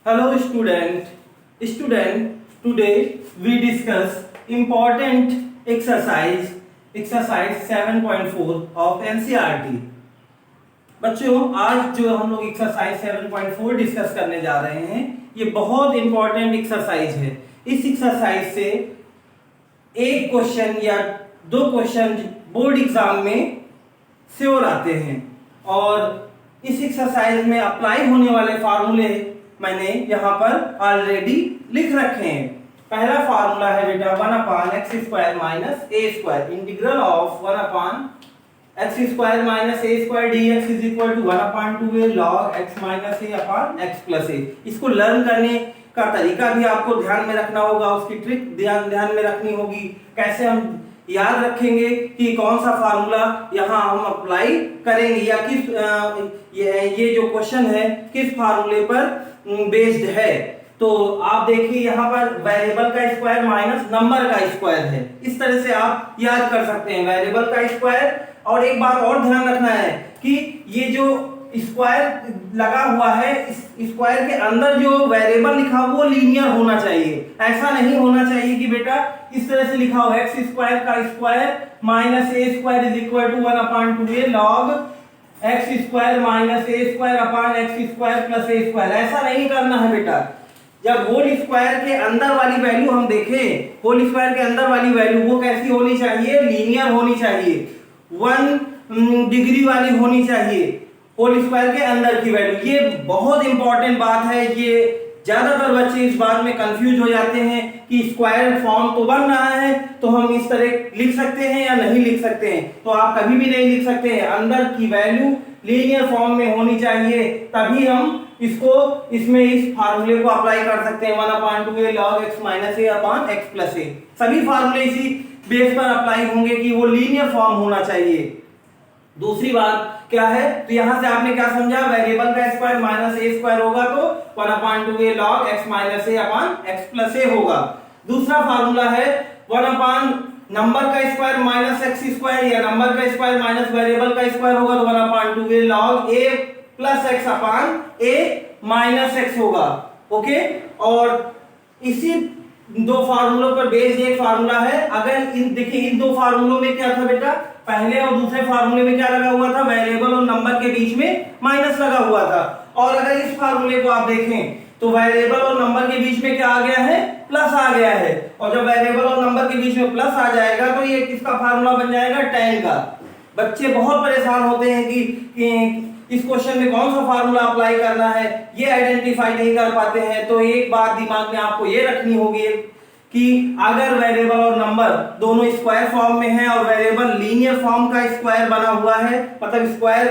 Hello student, today we discuss important exercise 7.4 of NCERT। बच्चों आज जो हम लोग एक्सरसाइज 7.4 डिस्कस करने जा रहे हैं ये बहुत इंपॉर्टेंट एक्सरसाइज है। इस एक्सरसाइज से एक क्वेश्चन या दो क्वेश्चन बोर्ड एग्जाम में श्योर आते हैं और इस एक्सरसाइज में अप्लाई होने वाले फार्मूले मैंने यहाँ पर ऑलरेडी लिख रखे हैं। पहला फार्मूला है बेटा 1/x² minus a square, integral of 1/x² minus a square dx is equal to 1/2a log x minus a upon x plus a। इसको लर्न करने का तरीका भी आपको ध्यान में रखना होगा, उसकी ट्रिक ध्यान में रखनी होगी। कैसे हम याद रखेंगे कि कौन सा फार्मूला यहाँ हम अप्लाई करेंगे या किस ये जो क्वेश्चन है किस फार्मूले पर बेस्ड है। तो आप देखिए यहाँ पर वेरिएबल का स्क्वायर माइनस नंबर का स्क्वायर है, इस तरह से आप याद कर सकते हैं वेरिएबल का स्क्वायर। और एक बात और ध्यान रखना है कि ये जो स्क्वायर लगा हुआ है इस स्क्वायर के अंदर जो वेरिएबल लिखा हुआ वो लीनियर होना चाहिए। ऐसा नहीं होना चाहिए कि बेटा इस तरह से लिखा हो x² का square minus a square is equal to 1/2a log x² minus a square upon x² plus a square. ऐसा नहीं करना है बेटा। जब होल स्क्वायर के अंदर वाली वैल्यू हम देखें, होल स्क्वायर के अंदर वाली वैल्यू वो कैसी होनी चाहिए? लीनियर होनी चाहिए, 1 डिग्री वाली होनी चाहिए होल स्क्वायर के अंदर की वैल्यू। ये बहुत इंपॉर्टेंट बात है। ये ज्यादातर बच्चे इस बात में कंफ्यूज हो जाते हैं कि स्क्वायर फॉर्म तो बन रहा है तो हम इस तरह लिख सकते हैं या नहीं लिख सकते हैं। तो आप कभी भी नहीं लिख सकते हैं, अंदर की वैल्यू लीनियर फॉर्म में होनी चाहिए, तभी हम इसमें इस फार्मूले को अप्लाई कर सकते हैं 1/2a log x minus a upon x plus a। सभी फार्मूले इसी बेस पर अप्लाई होंगे कि वो लीनियर फॉर्म होना चाहिए। दूसरी बात क्या है, तो यहां से आपने क्या समझा? वेरिएबल का स्क्वायर माइनस a स्क्वायर होगा तो 1/2a log x minus a upon x plus a होगा। दूसरा फार्मूला है 1 नंबर का स्क्वायर माइनस x स्क्वायर या नंबर का स्क्वायर माइनस वेरिएबल का स्क्वायर होगा तो 1/2a log a plus x upon a minus x होगा। ओके, और इसी दो फार्मूलों पर बेस्ड एक फार्मूला है। अगर देखिए इन दो फार्मूलों में क्या था बेटा, पहले और दूसरे फार्मूले में क्या लगा हुआ था? वेरिएबल और नंबर के बीच में माइनस लगा हुआ था। और अगर इस फार्मूले को आप देखें तो वेरिएबल और नंबर के बीच में क्या आ गया है? प्लस आ गया है। और जब वेरिएबल और नंबर के बीच में प्लस आ जाएगा तो ये किसका फार्मूला बन जाएगा? tan का। बच्चे बहुत परेशान होते हैं कि इस क्वेश्चन में कौन सा फार्मूला अप्लाई करना है, ये आइडेंटिफाई नहीं कर पाते हैं। तो एक बात दिमाग में आपको ये रखनी होगी कि अगर वेरिएबल और नंबर दोनों स्क्वायर फॉर्म में है और वेरिएबल लीनियर फॉर्म का स्क्वायर बना हुआ है, मतलब स्क्वायर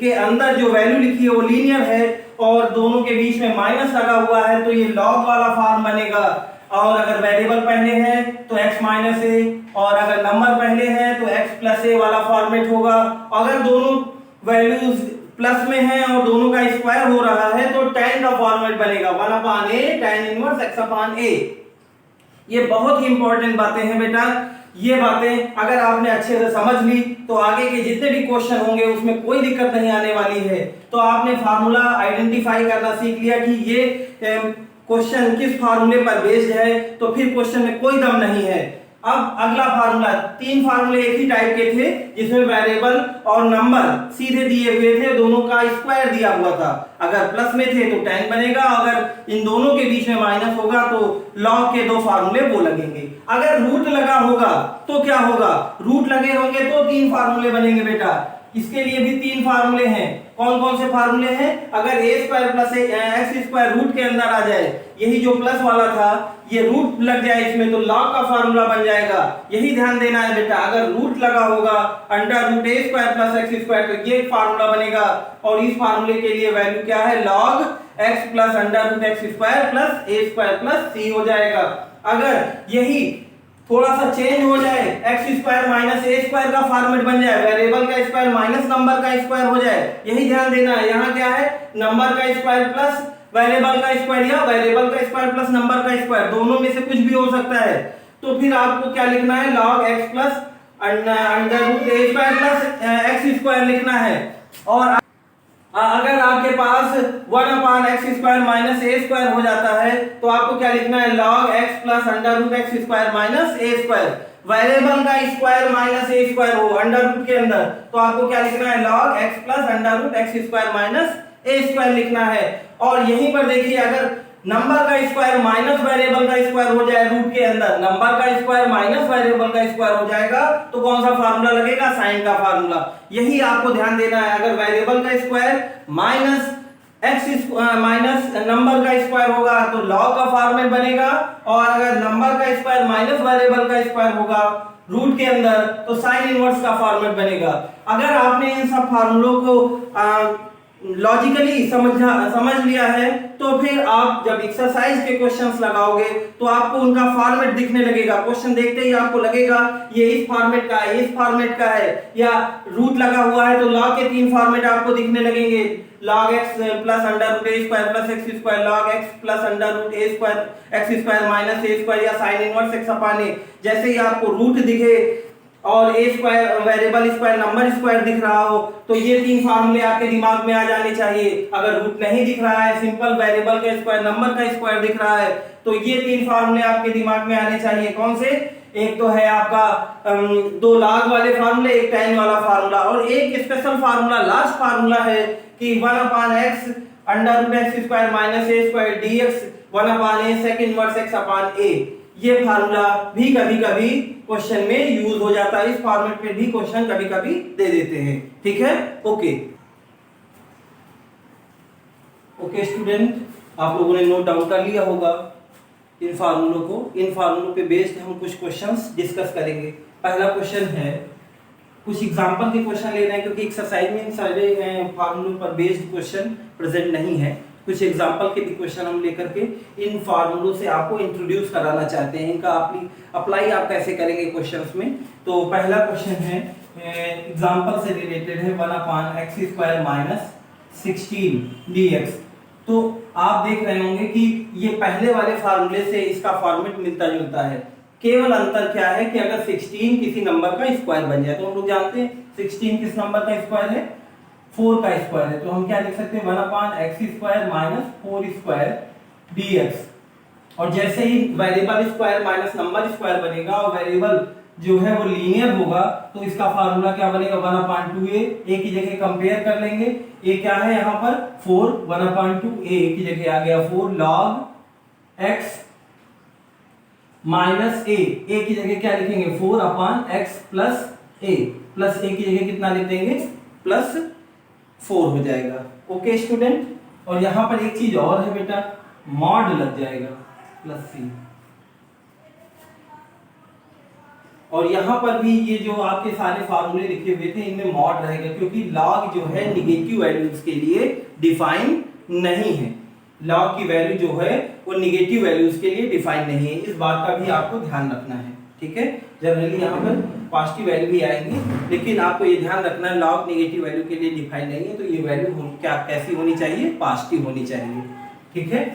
के अंदर जो वैल्यू लिखी है वो लीनियर है और दोनों के बीच में माइनस लगा हुआ है, तो ये लॉग वाला फॉर्म बनेगा। और अगर वेरिएबल पहले है तो x माइनस a और अगर नंबर पहले है तो x प्लस a वाला फॉर्मेट होगा। अगर दोनों वैल्यूज प्लस में है और दोनों का स्क्वायर हो रहा है तो tan का फॉर्मेट बनेगा 1/a tan inverse x upon a। ये बहुत ही इंपॉर्टेंट बातें हैं बेटा। ये बातें अगर आपने अच्छे से समझ ली तो आगे के जितने भी क्वेश्चन होंगे उसमें कोई दिक्कत नहीं आने वाली है। तो आपने फार्मूला आइडेंटिफाई करना सीख लिया कि ये क्वेश्चन किस फार्मूले पर बेस्ड है, तो फिर क्वेश्चन में कोई दम नहीं है। अब अगला फार्मूला, 3 फार्मूले एक ही टाइप के थे जिसमें वेरिएबल और नंबर सीधे दिए हुए थे, दोनों का स्क्वायर दिया हुआ था। अगर प्लस में थे तो tan बनेगा, अगर इन दोनों के बीच में माइनस होगा तो लॉग के 2 फार्मूले वो लगेंगे। अगर रूट लगा होगा तो क्या होगा? रूट लगे होंगे तो 3 फार्मूले बनेंगे बेटा। इसके लिए भी 3 फार्मूले हैं। कौन कौन से फार्मूले हैं? अगर a square plus x square root के अंदर आ जाए, यही जो प्लस वाला था ये रूट लग जाए इसमें, तो लॉग का फार्मूला बन जाएगा। यही ध्यान देना है बेटा। अगर रूट लगा होगा under root a square plus x square तो ये फार्मूला बनेगा और इस फार्मूले के लिए वैल्यू क्या है? log x plus under root x square plus a square plus c हो जाएगा। अगर यही थोड़ा सा चेंज हो जाए, x square minus a square का फॉर्मेट बन जाए, वेरिएबल का स्क्वायर माइनस नंबर का स्क्वायर हो जाए, यही ध्यान देना है। यहाँ क्या है? नंबर का स्क्वायर प्लस वेरिएबल का स्क्वायर या वेरिएबल का स्क्वायर प्लस नंबर का स्क्वायर, दोनों में से कुछ भी हो सकता है। तो फिर आपको क्या लिखना है? log x plus under root a square plus x square लिखना है। और अगर आपके पास 1 upon x square minus a square हो जाता है तो आपको क्या लिखना है, log x plus under root x square minus a square. Variable का स्क्वायर माइनस ए स्क्वायर हो अंडर रूट के अंदर तो आपको क्या लिखना है, log x plus under root x square minus a square लिखना है। और यहीं पर देखिए अगर नंबर का स्क्वायर माइनस वेरिएबल का स्क्वायर हो जाए रूट के अंदर, नंबर का स्क्वायर माइनस वेरिएबल का स्क्वायर हो जाएगा तो कौन सा फार्मूला लगेगा, साइन का फार्मूला। यही आपको ध्यान देना है, अगर वेरिएबल का square minus x minus number का स्क्वायर होगा तो लॉग का फॉर्मेट बनेगा, और अगर नंबर का स्क्वायर माइनस वेरिएबल का स्क्वायर होगा रूट के अंदर तो साइन इनवर्स का फॉर्मेट बनेगा। अगर आपने इन सब फार्मूलों को लॉजिकली समझ लिया है तो फिर आप जब एक्सरसाइज के क्वेश्चंस लगाओगे तो आपको उनका फॉर्मेट दिखने लगेगा। क्वेश्चन देखते ही आपको लगेगा ये इस फॉर्मेट का है, इस फॉर्मेट का है, या रूट लगा हुआ है तो लॉग के 3 फॉर्मेट आपको दिखने लगेंगे, log x plus under root a square plus x square, log x plus under root a square x square minus a square, या sine inverse x upon a. जैसे ही आपको रूट दिखे और a square variable square number square दिख रहा हो तो ये 3 फार्मूले आपके दिमाग में आ जाने चाहिए। अगर रूट नहीं दिख रहा है, सिंपल वेरिएबल का स्क्वायर नंबर का स्क्वायर दिख रहा है तो ये 3 फार्मूले आपके दिमाग में आने चाहिए। कौन से, एक तो है आपका 2 log वाले फार्मूले, एक tan वाला फार्मूला, और एक स्पेशल फार्मूला लास्ट फार्मूला है कि 1 upon x under root x square minus a square dx 1 upon a sec inverse x upon a. ये फार्मूला भी कभी कभी क्वेश्चन में यूज हो जाता है, इस फॉर्मेट में भी क्वेश्चन कभी कभी दे देते हैं। ठीक है, ओके ओके स्टूडेंट, आप लोगों ने नोट डाउन कर लिया होगा इन फार्मूलों को। इन फार्मूलों पे बेस्ड हम कुछ क्वेश्चंस डिस्कस करेंगे। पहला क्वेश्चन है, कुछ एग्जांपल के क्वेश्चन ले रहे हैं क्योंकि एक्सरसाइज में इन सारे फार्मूलों पर बेस्ड क्वेश्चन प्रेजेंट नहीं है। कुछ एग्जांपल के भी क्वेश्चन हम लेकर के इन फार्मूलों से आपको इंट्रोड्यूस कराना चाहते हैं, इनका अप्लाई आप कैसे करेंगे क्वेश्चंस में। तो पहला क्वेश्चन है एग्जांपल से रिलेटेड है, 1 upon x square minus 16 dx। तो आप देख रहे होंगे कि ये पहले वाले फार्मूले से इसका फॉर्मेट मिलता जुलता है, केवल अंतर क्या है कि अगर 16 किसी नंबर का स्क्वायर बन जाए तो हम लोग जानते हैं 16 किस नंबर का स्क्वायर है, 4 का स्क्वायर है, तो हम क्या लिख सकते हैं 1 upon x square minus 4 square dx। और जैसे ही variable square minus number square बनेगा और वेरिएबल जो है वो लीनियर होगा तो इसका फार्मूला क्या बनेगा, 1 अपान 2a। ए की जगह कंपेयर कर लेंगे, ए क्या है यहाँ पर 4, 1 अपान 2 a की जगह आ गया 4 log x माइनस ए की जगह क्या लिखेंगे 4 अपान x प्लस ए की जगह कितना लिख देंगे प्लस 4 हो जाएगा। ओके स्टूडेंट, और यहां पर एक चीज और है बेटा, मॉड लग जाएगा प्लस सी। और यहां पर भी ये जो आपके सारे फार्मूले लिखे हुए थे इनमें मॉड रहेगा क्योंकि लॉग जो है निगेटिव वैल्यूज के लिए डिफाइन नहीं है। लॉग की वैल्यू जो है वो निगेटिव वैल्यूज के लिए डिफाइन नहीं है, इस बात का भी आपको ध्यान रखना है। ठीक है, जनरली यहाँ पर पॉजिटिव वैल्यू भी आएंगी लेकिन आपको ये ध्यान रखना है लॉग नेगेटिव वैल्यू के लिए डिफाइन नहीं है, तो ये वैल्यू क्या कैसी होनी चाहिए, पॉजिटिव होनी चाहिए। ठीक है,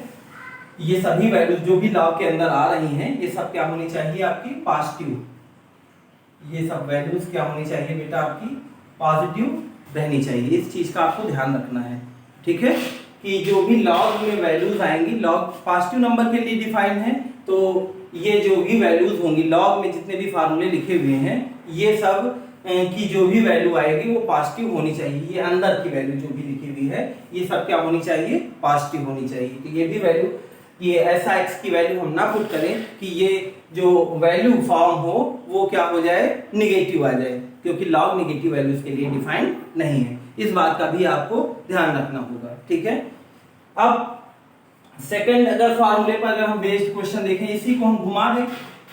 ये सभी वैल्यूज जो भी लॉग के अंदर आ रही हैं ये सब क्या होनी चाहिए आपकी पॉजिटिव, ये सब वैल्यूज क्या होनी चाहिए बेटा आपकी पॉजिटिव रहनी चाहिए, इस चीज का आपको ध्यान रखना है। ठीक है, कि जो भी लॉग में वैल्यूज आएंगी लॉग पॉजिटिव नंबर के लिए डिफाइन है, तो ये जो भी वैल्यूज होंगी लॉग में जितने भी फार्मूले लिखे हुए हैं ये सब की जो भी वैल्यू आएगी वो पॉजिटिव होनी चाहिए। ये अंदर की वैल्यू जो भी लिखी हुई है ये सब क्या होनी चाहिए, पॉजिटिव होनी चाहिए। तो ये भी वैल्यू, ये ऐसा x की वैल्यू हम ना पुट करें कि ये जो वैल्यू फॉर्म हो वो क्या हो जाए, निगेटिव आ जाए, क्योंकि लॉग निगेटिव वैल्यूज के लिए डिफाइन नहीं है, इस बात का भी आपको ध्यान रखना होगा। ठीक है, अब सेकंड अगर फार्मूले पर अगर हम बेस्ड क्वेश्चन देखें, इसी को हम घुमा दें,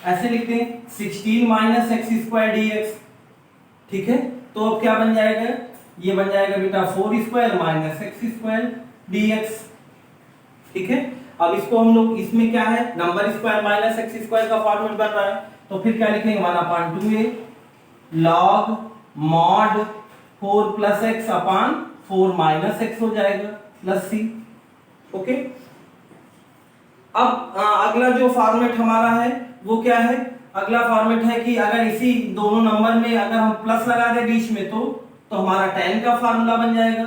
ऐसे लिखते हैं 16 माइनस एक्स स्क्वायर dx। ठीक है, तो अब क्या बन जाएगा, ये बन जाएगा बेटा 4 square minus x square dx। ठीक है, अब इसको हम लोग, इसमें क्या है number square minus x square का फॉर्मेट बन रहा है, तो फिर क्या लिखेंगे 1 upon 2a log mod 4 plus x upon 4 minus x हो जाएगा प्लस सी। ओके, अब अगला जो फॉर्मेट हमारा है वो क्या है, अगला फॉर्मेट है कि अगर इसी दोनों नंबर में अगर हम प्लस लगा दें बीच में तो हमारा tan का फार्मूला बन जाएगा।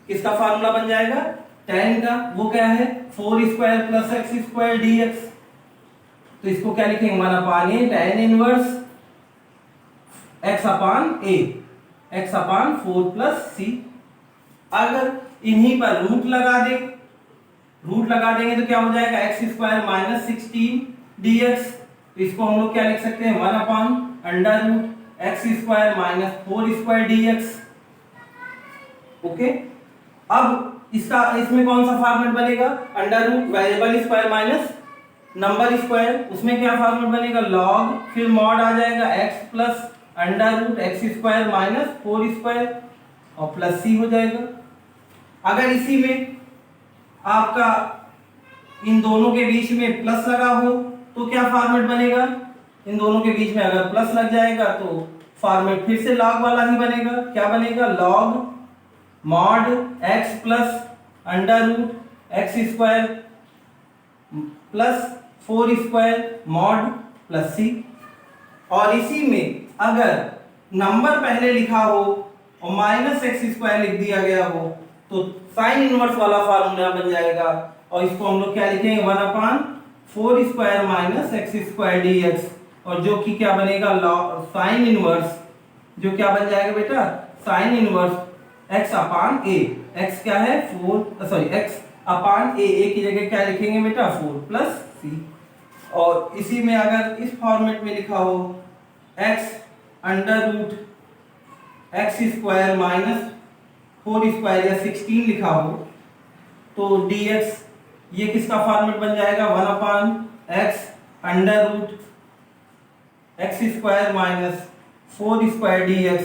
किसका फार्मूला बन जाएगा, tan का वो क्या है 4 square plus x square dx। तो इसको क्या लिखेंगे 1 अपान ए tan इनवर्स x अपान ए, x अपान 4 प्लस सी। अगर इन्हीं पर रूट लगा देंगे तो क्या हो जाएगा एक्स स्क्वायर माइनस 16 dx। तो इसको हम लोग क्या लिख सकते हैं 1 upon under root x square minus 4 square dx। Okay, अब इसमें कौन सा फॉर्मेट बनेगा under root variable square minus number square, उसमें क्या फॉर्मेट बनेगा लॉग, फिर मॉड आ जाएगा x plus under root x square minus 4 square और प्लस सी हो जाएगा। अगर इसी में आपका इन दोनों के बीच में प्लस लगा हो तो क्या फॉर्मेट बनेगा, इन दोनों के बीच में अगर प्लस लग जाएगा तो फॉर्मेट फिर से लॉग वाला ही बनेगा। क्या बनेगा log mod x plus under root x square plus 4 square mod plus c. और इसी में अगर नंबर पहले लिखा हो और माइनस एक्स स्क्वायर लिख दिया गया हो तो साइन इनवर्स वाला फार्मूला बन जाएगा और इसको हम लोग क्या लिखेंगे 1 upon 4 square minus x square dx। और जो कि क्या बनेगा साइन इनवर्स, जो क्या बन जाएगा बेटा sine inverse x upon a। x क्या है 4 सॉरी x अपान a की जगह क्या लिखेंगे बेटा 4 प्लस सी। और इसी में अगर इस फॉर्मेट में लिखा हो x under root x square minus 4 square या 16 लिखा हो तो dx ये किसका फॉर्मेट बन जाएगा 1 upon x under root x square minus 4 square dx,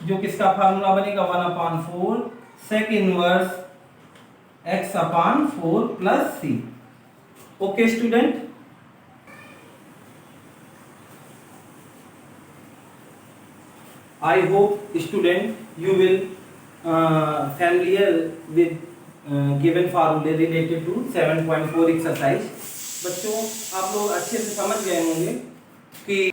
जो किसका फार्मूला बनेगा 1 upon 4 sec inverse x upon 4 plus c. Okay student, I hope student you will familiar with given formula related to 7.4 exercise। बच्चों आप लोग अच्छे से समझ गए होंगे कि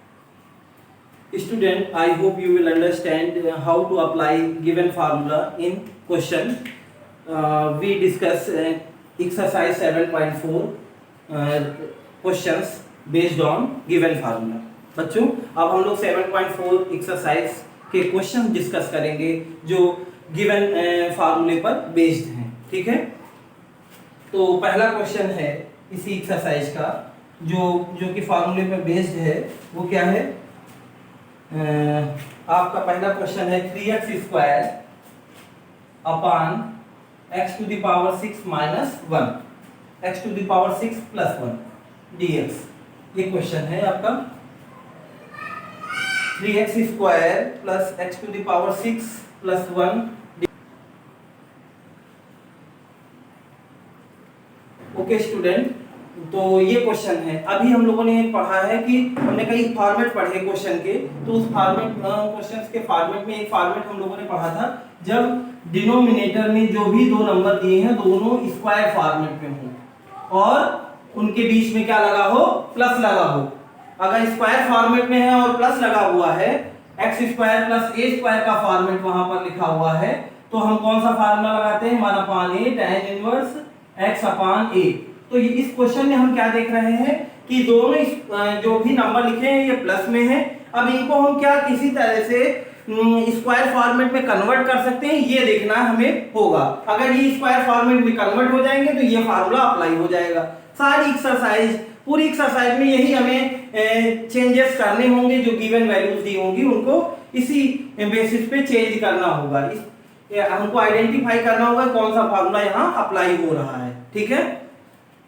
student I hope you will understand how to apply given formula in question। We discuss exercise 7.4 questions based on given formula। बच्चों अब हम लोग 7.4 एक्सरसाइज के क्वेश्चन डिस्कस करेंगे जो गिवन फार्मूले पर बेस्ड हैं। ठीक है, तो पहला क्वेश्चन है इसी एक्सरसाइज का जो कि फार्मूले पर बेस्ड है वो क्या है आपका पहला क्वेश्चन है 3x square upon x to the power 6 minus 1 x to the power 6 plus 1 dx। ये क्वेश्चन है आपका 3x square plus x to the power 6 plus 1। Okay student, तो ये क्वेश्चन है। अभी हम लोगों ने पढ़ा है कि हमने कई फॉर्मेट पढ़े क्वेश्चन के, तो उस फॉर्मेट क्वेश्चंस के फॉर्मेट में एक फॉर्मेट हम लोगों ने पढ़ा था जब डिनोमिनेटर में जो भी दो नंबर दिए हैं दोनों स्क्वायर फॉर्मेट में हो और उनके बीच में क्या लगा हो प्लस लगा हो। अगर स्क्वायर फॉर्मेट में है और प्लस लगा हुआ है एक्स स्क्वायर प्लस ए स्क्वायर का फॉर्मेट वहां पर लिखा हुआ है तो हम कौन सा फार्मूला लगाते हैं 1 अपान ए tan इनवर्स x अपान ए। तो इस क्वेश्चन में हम क्या देख रहे हैं कि दोनों जो भी नंबर लिखे हैं ये प्लस में है। अब इनको हम क्या किसी तरह से स्क्वायर फॉर्मेट में कन्वर्ट कर सकते हैं ये देखना हमें होगा। अगर ये स्क्वायर फॉर्मेट में कन्वर्ट हो जाएंगे तो ये फार्मूला अप्लाई हो जाएगा। सारी एक्सरसाइज पूरी एक्सरसाइज में यही हमें चेंजेस करने होंगे, जो गिवन वैल्यूज दी होंगी उनको इसी बेसिस पे चेंज करना होगा। हमको आइडेंटिफाई करना होगा कौन सा फार्मूला यहाँ अप्लाई हो रहा है। ठीक है,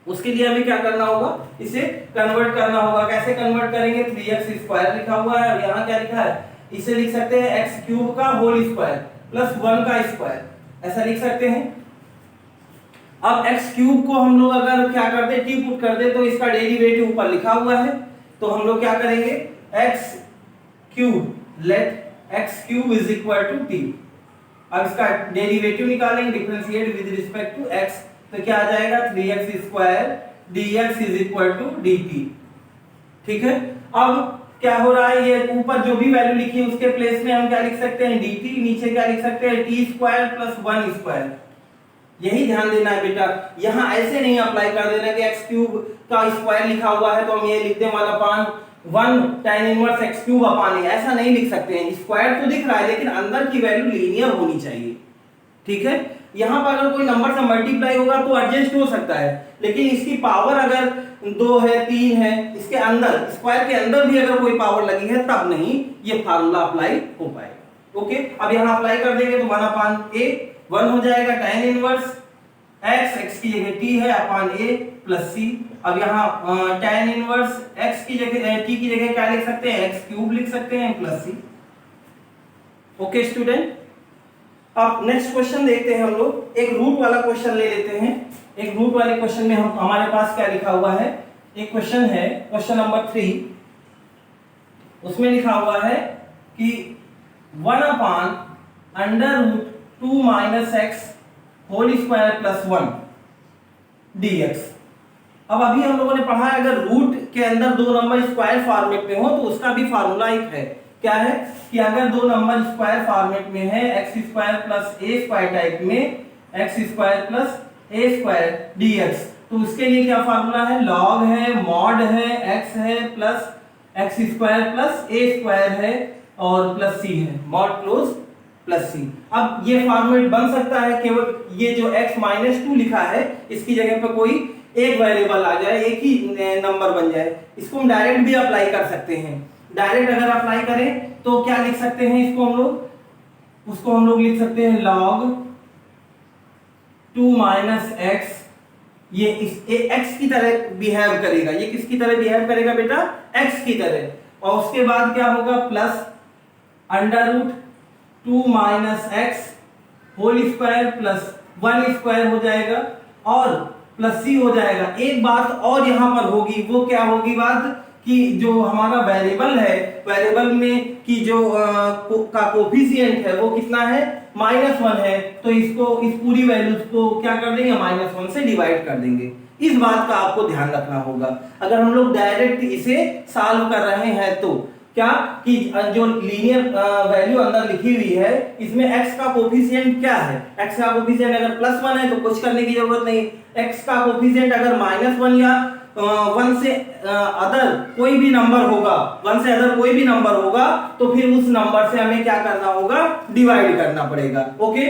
उसके लिए हमें क्या करना होगा इसे कन्वर्ट करना होगा। कैसे कन्वर्ट करेंगे 3x स्क्वायर लिखा हुआ है और यहाँ क्या लिखा है इसे लिख सकते हैं x क्यूब का होल स्क्वायर प्लस 1 का स्क्वायर, ऐसा लिख सकते हैं। अब x क्यूब को हम लोग अगर क्या करते टी पुट कर दे तो इसका डेरिवेटिव ऊपर लिखा हुआ है, तो हम लोग क्या करेंगे x cube let x cube is equal to t। अब इसका डेरिवेटिव निकालेंगे differentiate with respect to x, तो क्या आ जाएगा 3x square dx is equal to dt। ठीक है, अब क्या हो रहा है ये ऊपर जो भी वैल्यू लिखी है उसके प्लेस में हम क्या लिख सकते हैं dt, नीचे क्या लिख सकते हैं t स्क्वायर प्लस 1 स्क्वायर। यही ध्यान देना है बेटा। यहाँ ऐसे नहीं अप्लाई कर देना कि एक्स क्यूब का स्क्वायर लिखा हुआ है तो हम ये लिख दें 1/1 tan inverse x cube upon a, ऐसा नहीं लिख सकते हैं। स्क्वायर तो दिख रहा है लेकिन अंदर की वैल्यू लीनियर होनी चाहिए, ठीक है। यहाँ पर अगर कोई नंबर से मल्टीप्लाई होगा तो एडजस्ट हो सकता है, लेकिन इसकी पावर अगर 2 है 3 है, इसके अंदर स्क्वायर के अंदर भी अगर कोई पावर लगी है तब नहीं ये फार्मूला अप्लाई हो पाएगा। ओके, अब यहाँ अप्लाई कर देंगे तो 1/a 1 हो जाएगा tan इनवर्स x की जगह t है अपान a प्लस c। अब यहाँ tan इनवर्स x की जगह t की जगह क्या लिख सकते हैं, x क्यूब लिख सकते हैं प्लस c। ओके स्टूडेंट, अब नेक्स्ट क्वेश्चन देखते हैं हम लोग। एक रूट वाला क्वेश्चन ले लेते हैं। एक रूट वाले क्वेश्चन में हम हमारे पास क्या लिखा हुआ है, एक क्वेश्चन है क्वेश्चन नंबर 3, उसमें लिखा हुआ है कि 1/√2 - x whole square plus 1 dx। अब अभी हम लोगों ने पढ़ा है अगर रूट के अंदर दो नंबर स्क्वायर फॉर्मेट में हो तो उसका भी फार्मूला एक है, क्या है कि अगर दो नंबर स्क्वायर फॉर्मेट में है x² प्लस a² टाइप में x² प्लस a² dx, तो उसके लिए क्या फार्मूला है, लॉग है, मॉड है, x है प्लस x² प्लस a² है और प्लस c है, मॉड क्लोज प्लस c। अब ये फॉर्मेट बन सकता है केवल ये जो x - 2 लिखा है इसकी जगह पे कोई एक वेरिएबल आ जाए, एक ही नंबर बन जाए। इसको हम डायरेक्ट भी अप्लाई कर सकते हैं। डायरेक्ट अगर अप्लाई करें तो क्या लिख सकते हैं इसको हम लोग, उसको हम लोग लिख सकते हैं log 2 - x। ये x की तरह बिहेव करेगा। ये किसकी तरह बिहेव करेगा बेटा, x की तरह। और उसके बाद क्या होगा, plus √2 - x whole square plus 1² हो जाएगा और प्लस c हो जाएगा। एक बात और यहां पर होगी, वो क्या होगी बात कि जो हमारा वेरिएबल है, वेरिएबल में की जो का कोफिशिएंट है वो कितना है, -1 है। तो इसको इस पूरी वैल्यूज को क्या कर देंगे, -1 से डिवाइड कर देंगे। इस बात का आपको ध्यान रखना होगा। अगर हम लोग डायरेक्ट इसे सॉल्व कर रहे हैं तो क्या कि जो लीनियर वैल्यू अंदर लिखी हुई है इसमें x का कोफिशिएंट क्या है, x का कोफिशिएंट अगर +1 है तो कुछ करने की जरूरत नहीं। x का कोफिशिएंट अगर -1 या 1 से अदर कोई भी नंबर होगा, 1 से अदर कोई भी नंबर होगा तो फिर उस नंबर से हमें क्या करना होगा, डिवाइड करना पड़ेगा। ओके,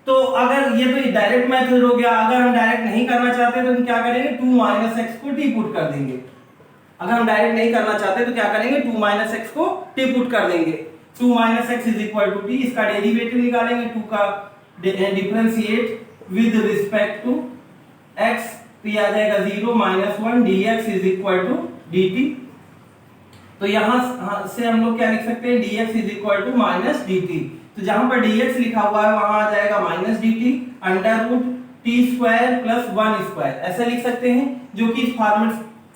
तो अगर ये तो डायरेक्ट मेथड हो गया। अगर हम डायरेक्ट नहीं करना चाहते तो हम क्या करेंगे, 2 - x को t पुट कर देंगे। अगर हम डायरेक्ट नहीं करना चाहते तो क्या करेंगे, 2 - x को t पुट कर देंगे। 2 - x = t, इसका डेरिवेटिव निकालेंगे, 2 का differentiate with respect to x, तो ये आ जाएगा 0 - 1 dx = dt। तो यहां से हम लोग क्या लिख सकते हैं, dx = -dt। तो जहां पर dx लिखा हुआ है वहां आ जाएगा -dt √t² + 1², ऐसा लिख सकते हैं, जो कि इस फॉर्मेट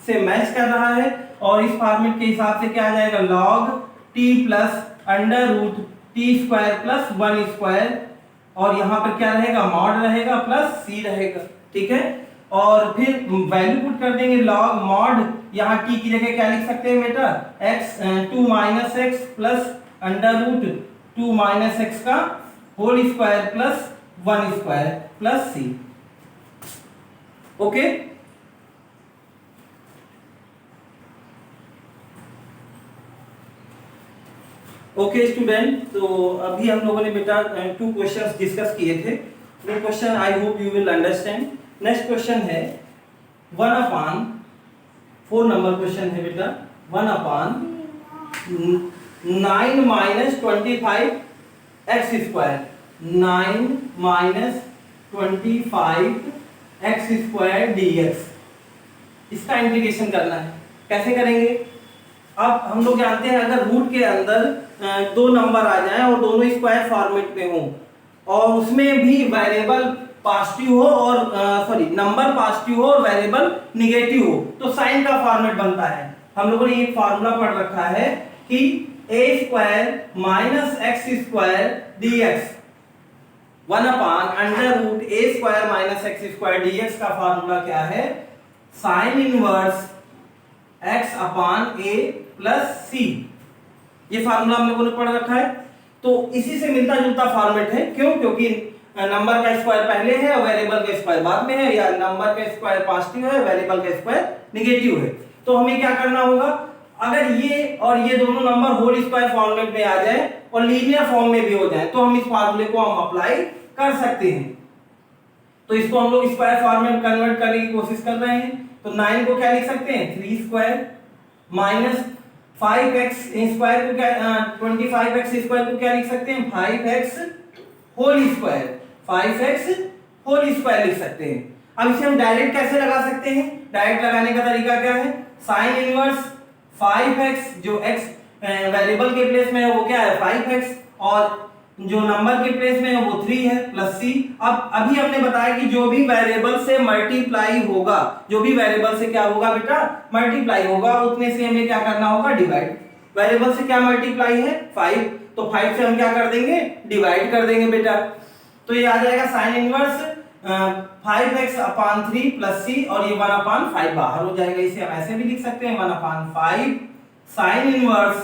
से मैच कर रहा है। और इस फॉर्मेट के हिसाब से क्या आ जाएगा, log t + √t² + 1², और यहां पर क्या रहेगा, मॉड रहेगा प्लस c रहेगा, ठीक है। और फिर वैल्यू पुट कर देंगे, log मॉड, यहाँ t की जगह क्या लिख सकते हैं बेटा, x 2 - x प्लस √2 - x का whole square plus 1² plus c। Okay, okay student, तो अभी हम लोगों ने बेटा 2 क्वेश्चंस डिस्कस किए थे। वो question I hope you will understand. Next question है 1/4 नंबर क्वेश्चन है बेटा, 1/9 - 25 x², 9 - 25 x² dx। इसका इंटीग्रेशन करना है, कैसे करेंगे। अब हम लोग जानते हैं अगर रूट के अंदर दो नंबर आ जाएं और दोनों स्क्वायर फॉर्मेट में हो और उसमें भी वेरिएबल पॉजिटिव हो और नंबर पॉजिटिव हो और वेरिएबल निगेटिव हो तो साइन का फॉर्मेट बनता है। हम लोगों ने एक फॉर्मूला पढ़ रखा है कि a² - x² dx 1/√a² - x² dx का फॉर्मूला क्या है, sine inverse x/a plus c। ये फार्मूला हम लोगों ने पढ़ रखा है। तो इसी से मिलता जुलता फॉर्मेट है, क्यों, क्योंकि नंबर का स्क्वायर पहले है और वेरिएबल का स्क्वायर बाद में है, या नंबर का स्क्वायर पॉजिटिव है वेरिएबल का स्क्वायर नेगेटिव है। तो हमें क्या करना होगा, अगर ये और ये दोनों नंबर होल स्क्वायर फॉर्मेट में आ जाए और लीनियर फॉर्म में भी हो जाए तो हम इस फार्मूले को हम अप्लाई कर सकते हैं। तो इसको हम लोग स्क्वायर फॉर्मेट में कन्वर्ट करने की कोशिश कर रहे हैं। तो 9 को क्या लिख सकते हैं, 3 स्क्वायर माइनस 5x स्क्वायर को क्या 25x स्क्वायर को क्या लिख सकते हैं, 5x whole square, 5x whole square लिख सकते हैं। अब इसे हम डायरेक्ट कैसे लगा सकते हैं, डायरेक्ट लगाने का तरीका क्या है, साइन इनवर्स 5x जो x वेरिएबल के प्लेस में है वो क्या है 5x, और जो नंबर के प्लेस में है वो 3 है प्लस c। अब अभी हमने बताया कि जो भी वेरिएबल से मल्टीप्लाई होगा, जो भी वेरिएबल से क्या होगा बेटा मल्टीप्लाई होगा, उतने से हमें क्या करना होगा डिवाइड। वेरिएबल से क्या मल्टीप्लाई है 5, तो 5 से हम क्या कर देंगे डिवाइड कर देंगे बेटा। तो ये आ जाएगा साइन इनवर्स 5x अपान 3 प्लस c, और ये 1/5 बाहर हो जाएगा। इसे हम ऐसे भी लिख सकते हैं 1/5 साइन इनवर्स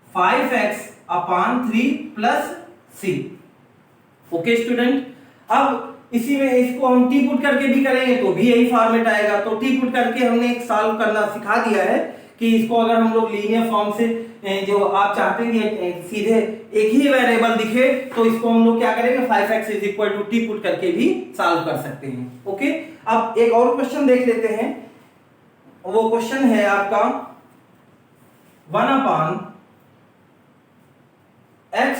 5x अपान 3 प्लस c। ओके स्टूडेंट, अब इसी में इसको हम टी पुट करके भी करेंगे तो भी यही फॉर्मेट आएगा। तो टी पुट करके हमने एक सॉल्व करना सिखा दिया है कि इसको अगर हम लोग लीनियर फॉर्म से जो आप चाहते हैं सीधे एक ही वेरिएबल दिखे तो इसको हम लोग क्या करेंगे 5x is equal to t put करके भी सॉल्व कर सकते हैं। ओके, अब एक और क्वेश्चन देख लेते हैं। वो क्वेश्चन है आपका 1/x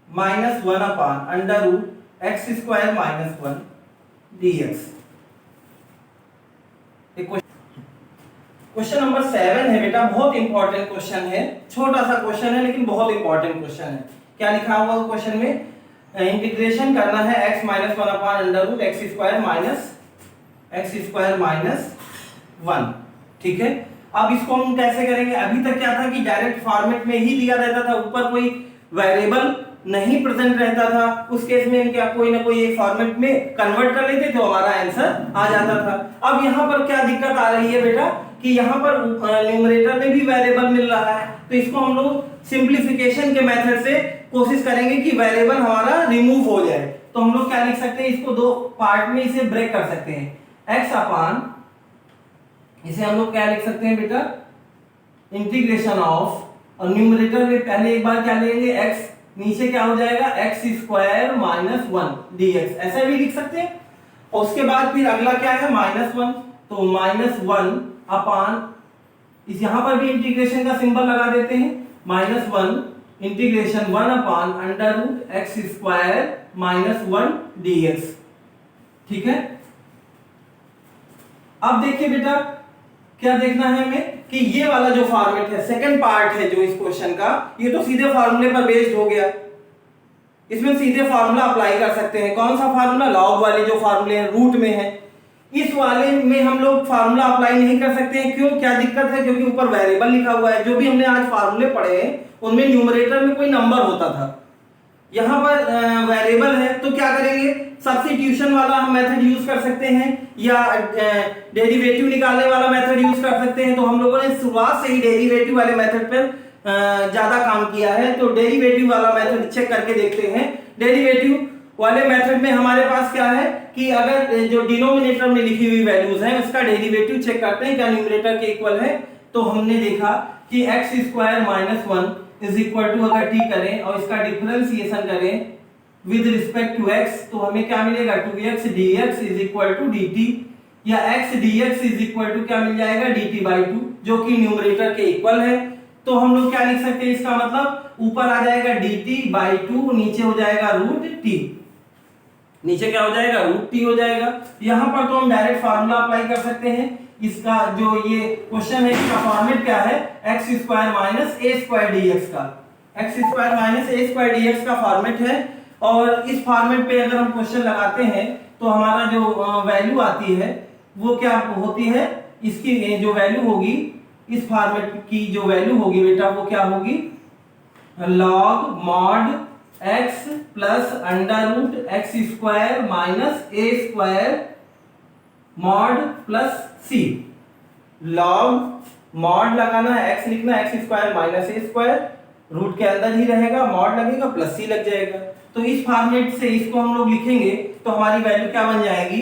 minus 1 under root x square minus 1 dx। Question number 7 है बेटा, बहुत इंपॉर्टेंट क्वेश्चन है, छोटा सा क्वेश्चन है लेकिन बहुत इंपॉर्टेंट क्वेश्चन है। क्या लिखा हुआ क्वेश्चन में, इंटीग्रेशन करना है x minus 1 under root x square minus 1। ठीक है, अब इसको हम कैसे करेंगे, अभी तक क्या था कि डायरेक्ट फॉर्मेट में ही दिया रहता था, ऊपर कोई वेरिएबल नहीं प्रेजेंट रहता था, उस केस में क्या कोई ना कोई एक फॉर्मेट में कन्वर्ट कर लेते तो हमारा आंसर आ जाता था। अब यहाँ पर क्या दिक्कत आ रही है बेटा कि यहाँ पर न्यूमरेटर में भी वेरिएबल मिल रहा है, तो इसको हम लोग सिंप्लीफिकेशन के मेथड से कोशिश करेंगे कि वेरिएबल हमारा रिमूव हो जाए। तो हम लोग क्या लिख सकते हैं, इसको दो पार्ट में इसे ब्रेक कर सकते हैं। x अपान, इसे हम लोग क्या लिख सकते हैं बेटा, इंटीग्रेशन ऑफ, और न्यूमरेटर में पहले एक बार क्या लेंगे x, नीचे क्या हो जाएगा एक्स स्क्वायर माइनस 1 dx, ऐसा भी लिख सकते हैं। और उसके बाद फिर अगला क्या है -1, तो -1 अपान, इस यहां पर भी इंटीग्रेशन का सिंबल लगा देते हैं, -1 integration 1 upon under root x square minus 1 dx। ठीक है, अब देखिए बेटा क्या देखना है हमें कि ये वाला जो फॉर्मेट है, सेकंड पार्ट है जो इस क्वेश्चन का, ये तो सीधे फार्मूले पर बेस्ड हो गया, इसमें सीधे फार्मूला अप्लाई कर सकते हैं। कौन सा फार्मूला, लॉग वाले जो फार्मूले हैं रूट में है, इस वाले में हम लोग फार्मूला अप्लाई नहीं कर सकते हैं। क्यों, क्या दिक्कत है, क्योंकि ऊपर वेरिएबल लिखा हुआ है। जो भी हमने आज फार्मूले पढ़े हैं उनमें न्यूमरेटर में कोई नंबर होता था, यहाँ पर वेरिएबल है, तो क्या करेंगे, सब्स्टिट्यूशन वाला हम मेथड यूज कर सकते हैं या डेरिवेटिव निकालने वाला मेथड यूज कर सकते हैं। तो हम लोगों ने शुरुआत से ही डेरिवेटिव वाले मेथड पर ज्यादा काम किया है, तो डेरिवेटिव वाला मेथड चेक करके देखते हैं। डेरिवेटिव वाले मेथड में हमारे पास क्या है कि अगर जो डिनोमिनेटर में लिखी हुई वैल्यूज हैं उसका डेरिवेटिव चेक करते हैं क्या न्यूमरेटर के इक्वल है। तो हमने देखा कि x square minus 1 is equal to, अगर टी करें और इसका डिफरेंशिएशन करें विद रिस्पेक्ट टू x, तो हमें क्या मिलेगा 2x dx is equal to dt, या x dx is equal to क्या मिल जाएगा dt/2, जो कि न्यूमरेटर के इक्वल है। तो हम लोग क्या लिख सकते हैं, इसका मतलब ऊपर आ जाएगा dt/2, नीचे हो जाएगा रूट t, नीचे क्या हो जाएगा रूट t हो जाएगा। यहां पर तो हम डायरेक्ट फार्मूला अप्लाई कर सकते हैं। इसका जो ये क्वेश्चन है इसका फॉर्मेट क्या है, x square minus a square dx का, x square minus a square dx का फॉर्मेट है। और इस फॉर्मेट पे अगर हम क्वेश्चन लगाते हैं तो हमारा जो वैल्यू आती है वो क्या होती है, इसकी जो वैल्यू होगी, इस फॉर्मेट की जो वैल्यू होगी बेटा वो क्या होगी, log mod x plus under root x square minus a square mod plus c। Log mod लगाना है, x लिखना है, x square minus a square root के अंदर ही रहेगा, मॉड लगेगा प्लस सी लग जाएगा। तो इस फॉर्मेट से इसको हम लोग लिखेंगे तो हमारी वैल्यू क्या बन जाएगी,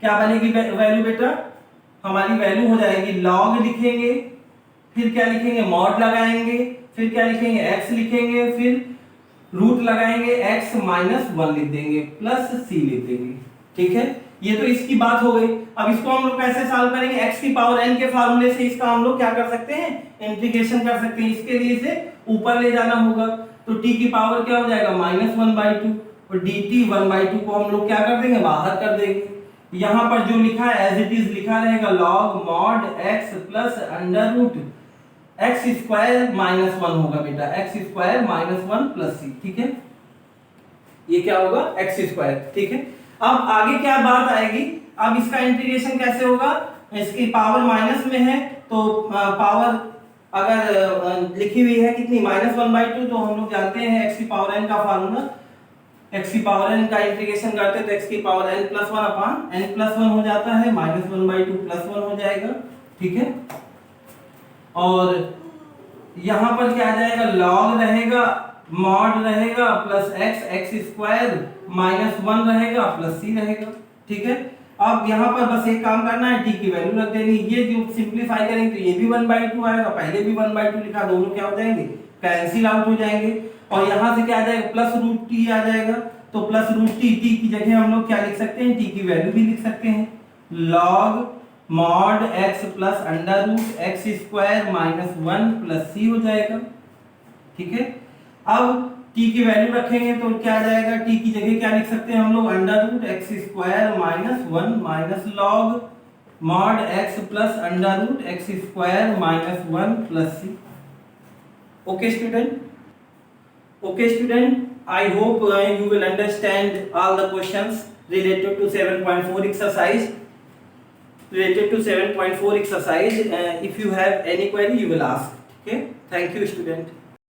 क्या बनेगी वैल्यू बेटा, हमारी वैल्यू हो जाएगी लॉग लिखेंगे, फिर क्या लिखेंगे मॉड लगाएंगे, फिर क्या लिखेंगे x लिखेंगे, फिर रूट लगाएंगे x माइनस 1 लिख देंगे प्लस c लिख देंगे। ठीक है, ये तो इसकी बात हो गई। अब इसको हम लोग कैसे सॉल्व करेंगे, x की पावर n के फार्मूले से इसका हम लोग क्या कर सकते हैं, इंटीग्रेशन कर सकते हैं। इसके लिए इसे ऊपर ले जाना होगा, तो t की पावर क्या हो जाएगा -1/2 और dt 1/2 को हम लोग क्या कर देंगे, बाहर कर देंगे। यहां पर जो लिखा है एज इट इज लिखा रहेगा log mod x plus under root x square -1 होगा बेटा, x स्क्वायर -1 प्लस c। ठीक है, ये क्या होगा x स्क्वायर। ठीक है, अब आगे क्या बात आएगी, अब इसका इंटीग्रेशन कैसे होगा, इसकी पावर माइनस में है तो पावर अगर लिखी हुई है कितनी -1/2, तो हम लोग जानते हैं x की पावर n का फार्मूला, x की पावर n का इंटीग्रेशन करते हैं तो x की power n plus 1 upon n plus 1 हो जाता है, -1/2 प्लस 1 हो जाएगा। ठीक है, और यहां पर क्या आ जाएगा, लॉग रहेगा, मॉड रहेगा प्लस x स्क्वायर -1 रहेगा प्लस c रहेगा। ठीक है, अब यहां पर बस एक काम करना है, t की वैल्यू रख देनी, ये जो सिंपलीफाई करेंगे तो ये भी 1/2 आएगा, पहले भी 1/2 लिखा, दोनों क्या हो जाएंगे कैंसिल आउट हो जाएंगे, और यहां से क्या आ जाएगा प्लस रूट टी आ जाएगा, तो प्लस रूट टी, टी की जगह हम लोग क्या लिख सकते हैं, टी की वैल्यू भी लिख सकते हैं, log mod x plus under root x square -1 plus c हो जाएगा। ठीक है, अब t की वैल्यू रखेंगे तो क्या आ जाएगा, t की जगह क्या लिख सकते हैं हम लोग, under root x square -1 minus log mod x plus under root x square -1 plus c। Okay student, okay student, I hope you will understand all the questions related to 7.4 exercise. If you have any query you will ask. Okay, thank you student.